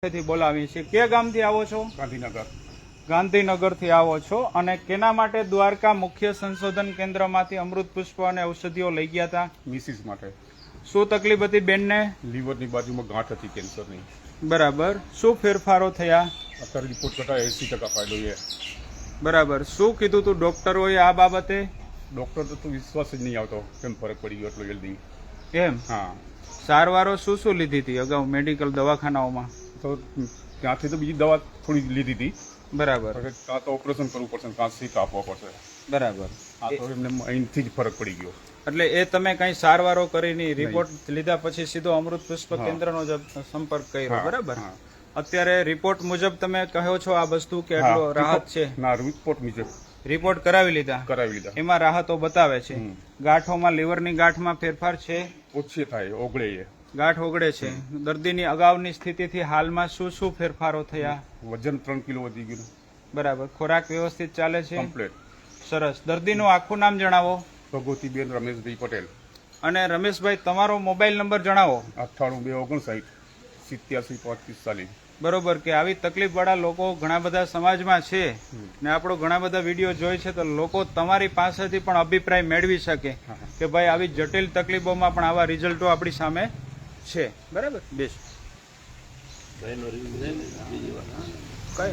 થી બોલાવીએ છીએ। કે ગામથી આવો છો? ગાંધીનગર। ગાંધીનગરથી આવો છો અને કેના માટે દ્વારકા મુખ્ય સંશોધન કેન્દ્રમાંથી અમૃત પુષ્પ અને ઔષધિઓ લઈ ગયા હતા? મિસિસ માટે। શું તકલીફ હતી બેનને? લીવરની બાજુમાં ગાંઠ હતી કેન્સરની। બરાબર। શું ફેરફારો થયા? અત્યારે રિપોર્ટ કરતા 80% ફાયદો છે। બરાબર। શું કીધું તું ડોક્ટરોએ આ બાબતે? ડોક્ટર તો વિશ્વાસ જ નહીં આવતો કેમ ફરક પડી ગયો એટલો જલ્દી। એમ? હા। સારવારો શું લીધી હતી અગાઉ મેડિકલ દવાખાનાઓમાં? તો ત્યાંથી તો બીજી દવા થોડી લીધી હતી। બરાબર। કાં તો ઓપરેશન કરવું પડશે ને કાં સીટ આપવો પડશે। બરાબર। આ તો એમને અહીંથી જ ફરક પડી ગયો। એટલે એ તમે કઈ સારવારો કરી નહીં, રિપોર્ટ લીધા પછી સીધો અમૃત પુષ્પ કેન્દ્રનો જ સંપર્ક કર્યો, બરાબર? અત્યારે રિપોર્ટ મુજબ તમે કહો છો આ વસ્તુ કે આટલો રાહત છે? ના, રિપોર્ટ મુજબ રિપોર્ટ કરાવી લીધા? કરાવી લીધા। એમાં રાહતો બતાવે છે। ગાંઠોમાં, લીવરની ગાંઠમાં ફેરફાર છે? ઓછી થાય, ઓગળે છે। ગાંઠ ઓગળે છે। દર્દીની અગાઉની સ્થિતિથી હાલમાં શું શું ફેરફારો થયા? વજન 3 કિલો વધી ગયું। બરાબર। ખોરાક વ્યવસ્થિત ચાલે છે? કમ્પ્લીટ। સરસ। દર્દીનું આખું નામ જણાવો। ભગવતીબેન રમેશભાઈ પટેલ। અને રમેશભાઈ તમારો મોબાઈલ નંબર જણાવો। 98 259 87 545। બરોબર કે આવી તકલીફ વાળા લોકો ઘણા બધા સમાજમાં છે ને આપણો ઘણા બધા વિડીયો જોઈ છે, તો લોકો તમારી પાસેથી પણ અભિપ્રાય મેળવી શકે કે ભાઈ આવી જટિલ તકલીફોમાં પણ આવા રિઝલ્ટો આપણી સામે છે, બરાબર? બેસ કઈ